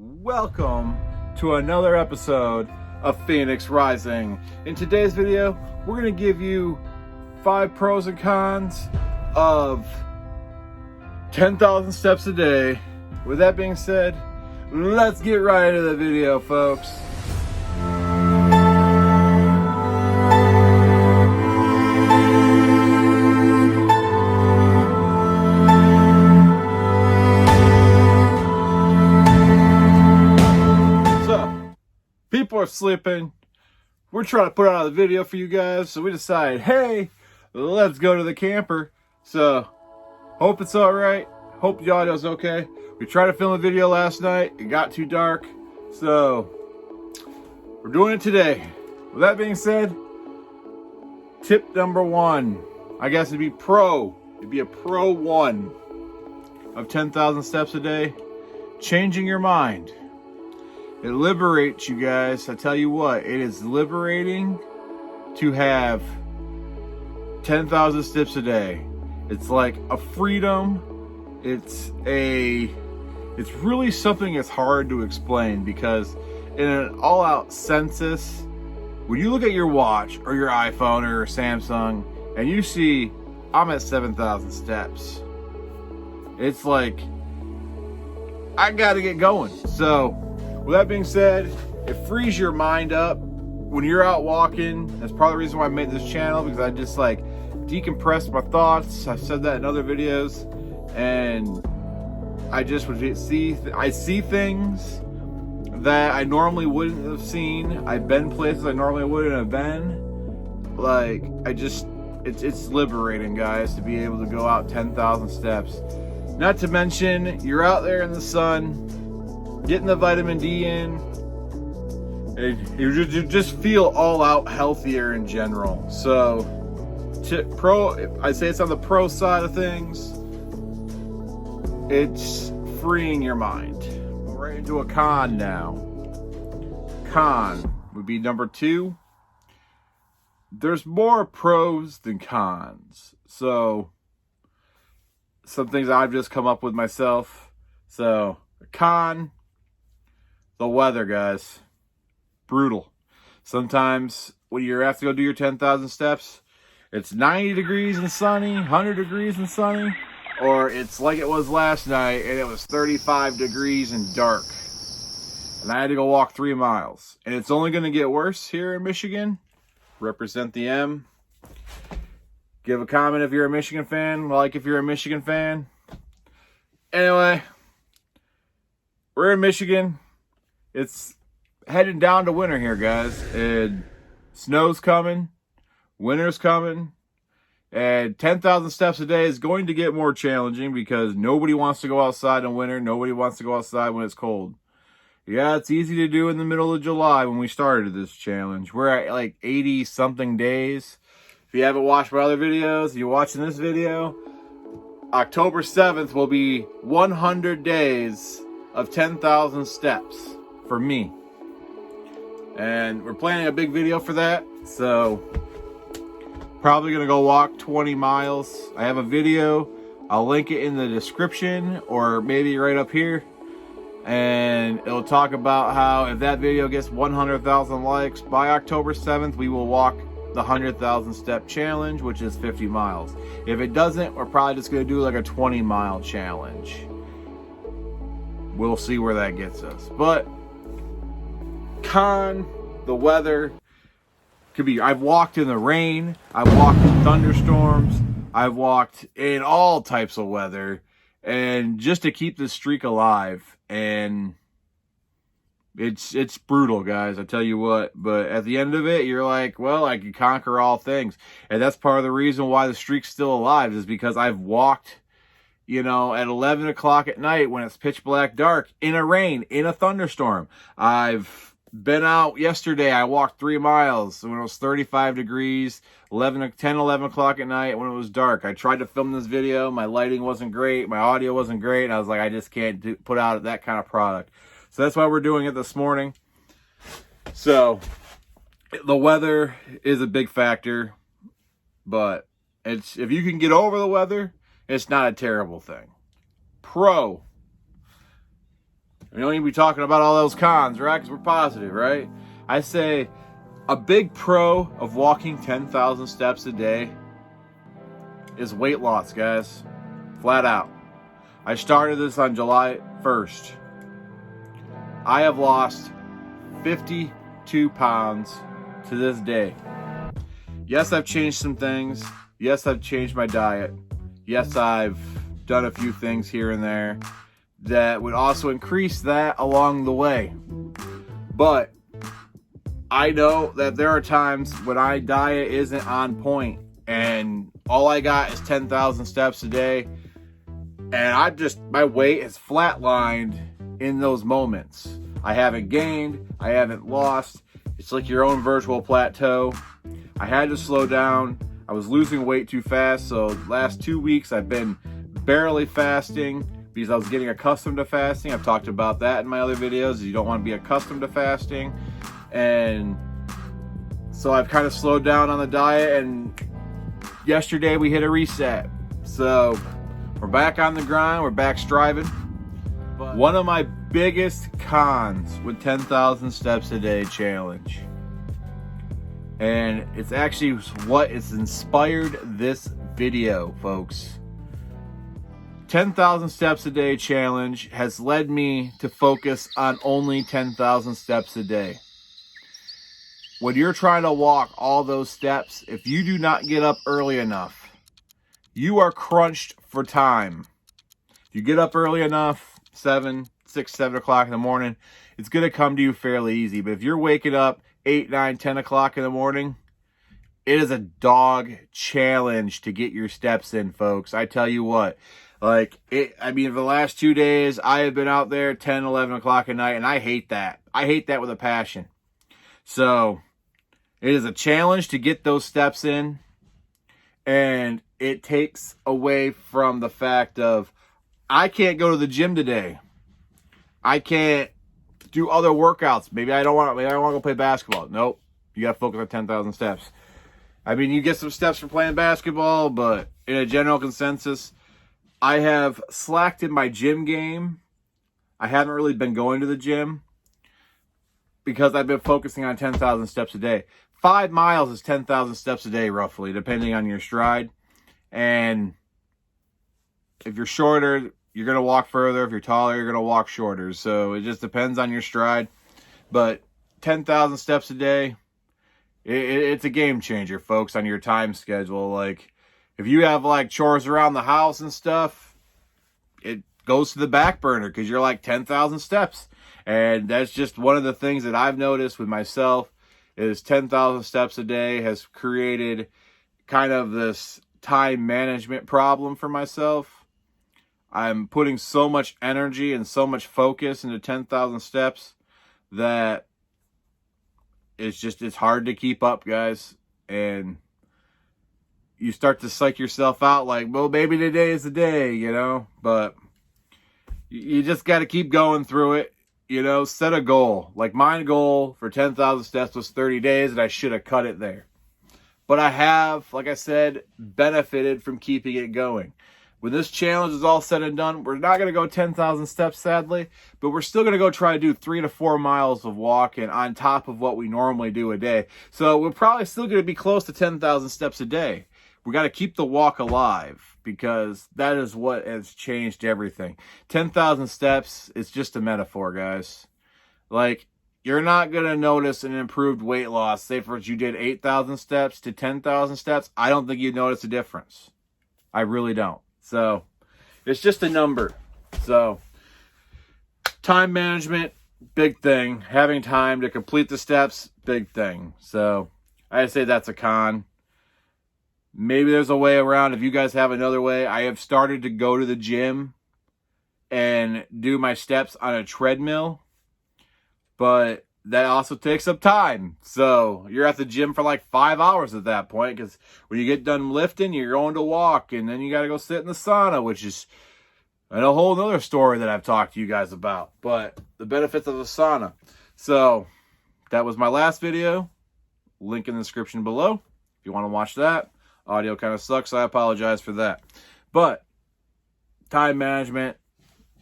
Welcome to another episode of Phoenix Rising. In today's video, we're going to give you 5 pros and cons of 10,000 steps a day. With that being said, let's get right into the video, folks. People are sleeping. We're trying to put out a video for you guys, so we decided, hey, let's go to the camper. So, hope it's all right. Hope the audio's okay. We tried to film a video last night. It got too dark, so we're doing it today. With that being said, tip number 1, I guess it'd be a pro 1 of 10,000 steps a day, changing your mind. It liberates you guys. I tell you what, it is liberating to have 10,000 steps a day. It's like a freedom. It's really something that's hard to explain, because in an all-out census, when you look at your watch or your iPhone or your Samsung and you see I'm at 7,000 steps, it's like I gotta get going. So with that being said, it frees your mind up when you're out walking. That's probably the reason why I made this channel, because I just like decompress my thoughts. I've said that in other videos, and I just would see things that I normally wouldn't have seen. I've been places I normally wouldn't have been. Like, it's liberating, guys, to be able to go out 10,000 steps. Not to mention, you're out there in the sun, getting the vitamin D in, and you just feel all out healthier in general. So, I say it's on the pro side of things. It's freeing your mind. We're right into a con now. Con would be number 2. There's more pros than cons. So, some things I've just come up with myself. So, a con. The weather, guys, brutal. Sometimes when you have to go do your 10,000 steps, it's 90 degrees and sunny, 100 degrees and sunny, or it's like it was last night and it was 35 degrees and dark. And I had to go walk 3 miles. And it's only going to get worse here in Michigan. Represent the M. Give a comment if you're a Michigan fan, like if you're a Michigan fan. Anyway, we're in Michigan. It's heading down to winter here, guys. And snow's coming, winter's coming, and 10,000 steps a day is going to get more challenging, because nobody wants to go outside in winter. Nobody wants to go outside when it's cold. Yeah, it's easy to do in the middle of July when we started this challenge. We're at like 80-something days. If you haven't watched my other videos, you're watching this video, October 7th will be 100 days of 10,000 steps. For me. And we're planning a big video for that, so probably gonna go walk 20 miles. I have a video, I'll link it in the description or maybe right up here, and it'll talk about how if that video gets 100,000 likes by October 7th, we will walk the 100,000 step challenge, which is 50 miles. If it doesn't, we're probably just gonna do like a 20-mile challenge. We'll see where that gets us. But con, the weather could be, I've walked in the rain, I've walked in thunderstorms, I've walked in all types of weather, and just to keep this streak alive. And it's brutal, guys, I tell you what. But at the end of it, you're like, well, I can conquer all things. And that's part of the reason why the streak's still alive, is because I've walked, you know, at 11 o'clock at night when it's pitch black dark, in a rain, in a thunderstorm. I've been out yesterday. I walked 3 miles when it was 35 degrees, 11 o'clock at night when it was dark. I tried to film this video. My lighting wasn't great. My audio wasn't great. And I was like, I just can't put out that kind of product. So that's why we're doing it this morning. So the weather is a big factor, but if you can get over the weather, it's not a terrible thing. Pro. We don't need to be talking about all those cons, right? Because we're positive, right? I say a big pro of walking 10,000 steps a day is weight loss, guys. Flat out. I started this on July 1st. I have lost 52 pounds to this day. Yes, I've changed some things. Yes, I've changed my diet. Yes, I've done a few things here and there that would also increase that along the way. But I know that there are times when my diet isn't on point and all I got is 10,000 steps a day, and my weight is flatlined in those moments. I haven't gained, I haven't lost. It's like your own virtual plateau. I had to slow down. I was losing weight too fast, so last 2 weeks I've been barely fasting because I was getting accustomed to fasting. I've talked about that in my other videos. You don't want to be accustomed to fasting. And so I've kind of slowed down on the diet, and yesterday we hit a reset. So we're back on the grind, we're back striving. But one of my biggest cons with 10,000 steps a day challenge, and it's actually what has inspired this video, folks. 10,000 steps a day challenge has led me to focus on only 10,000 steps a day. When you're trying to walk all those steps, if you do not get up early enough, you are crunched for time. If you get up early enough, 7 o'clock in the morning, it's going to come to you fairly easy. But if you're waking up 8, 9, 10 o'clock in the morning, it is a dog challenge to get your steps in, folks. I tell you what, for the last 2 days, I have been out there 10, 11 o'clock at night, and I hate that. I hate that with a passion. So it is a challenge to get those steps in, and it takes away from the fact of I can't go to the gym today. I can't do other workouts. Maybe I don't want to go play basketball. Nope. You got to focus on 10,000 steps. I mean, you get some steps for playing basketball, but in a general consensus, I have slacked in my gym game. I haven't really been going to the gym because I've been focusing on 10,000 steps a day. 5 miles is 10,000 steps a day, roughly, depending on your stride. And if you're shorter, you're going to walk further. If you're taller, you're going to walk shorter. So it just depends on your stride. But 10,000 steps a day, it's a game changer, folks, on your time schedule. Like, if you have, chores around the house and stuff, it goes to the back burner because you're 10,000 steps. And that's just one of the things that I've noticed with myself is 10,000 steps a day has created kind of this time management problem for myself. I'm putting so much energy and so much focus into 10,000 steps that it's hard to keep up, guys. And you start to psych yourself out well, maybe today is the day, but you just got to keep going through it, set a goal. My goal for 10,000 steps was 30 days, and I should have cut it there. But I have, like I said, benefited from keeping it going. When this challenge is all said and done, we're not going to go 10,000 steps, sadly, but we're still going to go try to do 3 to 4 miles of walking on top of what we normally do a day. So we're probably still going to be close to 10,000 steps a day. We got to keep the walk alive because that is what has changed everything. 10,000 steps is just a metaphor, guys. You're not going to notice an improved weight loss. Say, for instance, you did 8,000 steps to 10,000 steps. I don't think you'd notice a difference. I really don't. So it's just a number. So time management, big thing. Having time to complete the steps, big thing. So I'd say that's a con. Maybe there's a way around. If you guys have another way, I have started to go to the gym and do my steps on a treadmill, but that also takes up time. So you're at the gym for 5 hours at that point, because when you get done lifting, you're going to walk, and then you got to go sit in the sauna, which is a whole nother story that I've talked to you guys about. But the benefits of the sauna. So that was my last video. Link in the description below if you want to watch that. Audio kind of sucks. I apologize for that. But time management,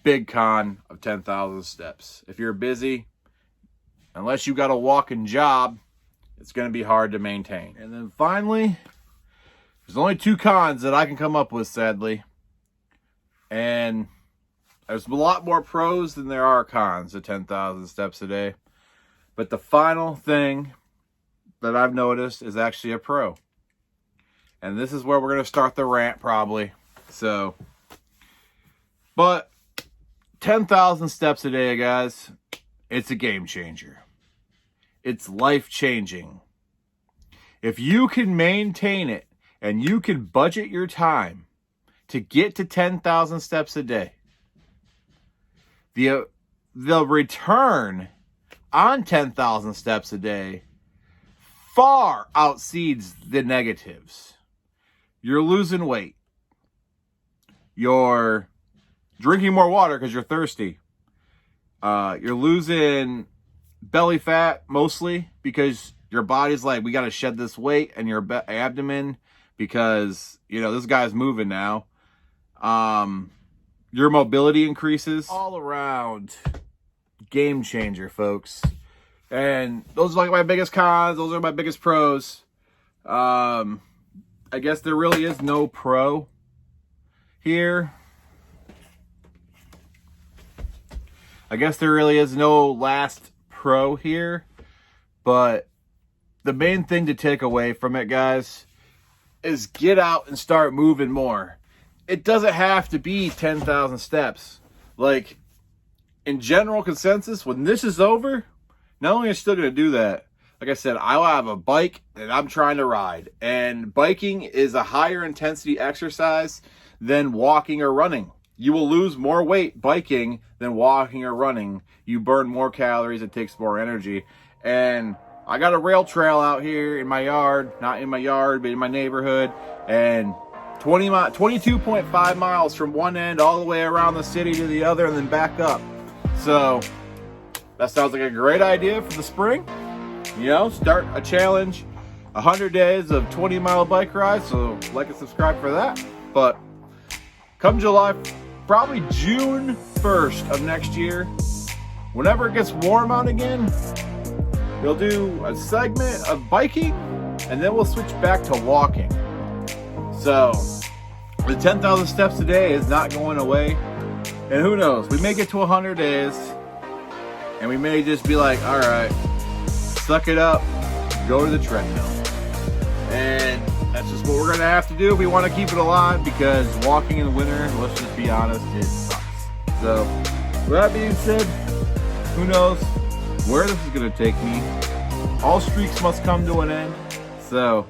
big con of 10,000 steps. If you're busy, unless you got a walking job, it's going to be hard to maintain. And then finally, there's only 2 cons that I can come up with, sadly. And there's a lot more pros than there are cons to 10,000 steps a day. But the final thing that I've noticed is actually a pro. And this is where we're going to start the rant probably. So, but 10,000 steps a day, guys, it's a game changer. It's life-changing. If you can maintain it and you can budget your time to get to 10,000 steps a day, the return on 10,000 steps a day far exceeds the negatives. You're losing weight. You're drinking more water because you're thirsty. You're losing belly fat mostly because your body's like, we got to shed this weight, and your abdomen, because, you know, this guy's moving now. Your mobility increases. All around game changer, folks. And those are like my biggest cons. Those are my biggest pros. I guess there really is no pro here. I guess there really is no last pro here. But the main thing to take away from it, guys, is get out and start moving more. It doesn't have to be 10,000 steps. Like, in general consensus, when this is over, not only am I still going to do that, like I said, I'll have a bike that I'm trying to ride. And biking is a higher intensity exercise than walking or running. You will lose more weight biking than walking or running. You burn more calories. It takes more energy. And I got a rail trail out here in my yard. Not in my yard, but in my neighborhood. And 22.5 miles from one end all the way around the city to the other and then back up. So that sounds like a great idea for the spring. You know, start a challenge, 100 days of 20-mile bike rides. So like and subscribe for that. But come July, probably June 1st of next year, whenever it gets warm out again, we'll do a segment of biking and then we'll switch back to walking. So the 10,000 steps a day is not going away. And who knows, we may get to 100 days and we may just be like, all right, suck it up, go to the treadmill. And that's just what we're going to have to do if we want to keep it alive, because walking in the winter, let's just be honest, it sucks. So with that being said, who knows where this is going to take me. All streaks must come to an end. So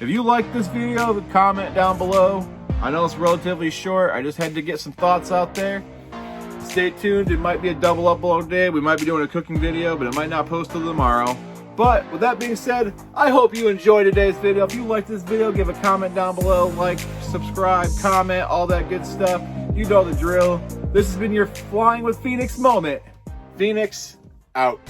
if you like this video, comment down below. I know it's relatively short. I just had to get some thoughts out there. Stay tuned. It might be a double upload day. We might be doing a cooking video, but it might not post till tomorrow. But with that being said, I hope you enjoyed today's video. If you liked this video, give a comment down below. Like, subscribe, comment, all that good stuff. You know the drill. This has been your Flying with Phoenix moment. Phoenix out.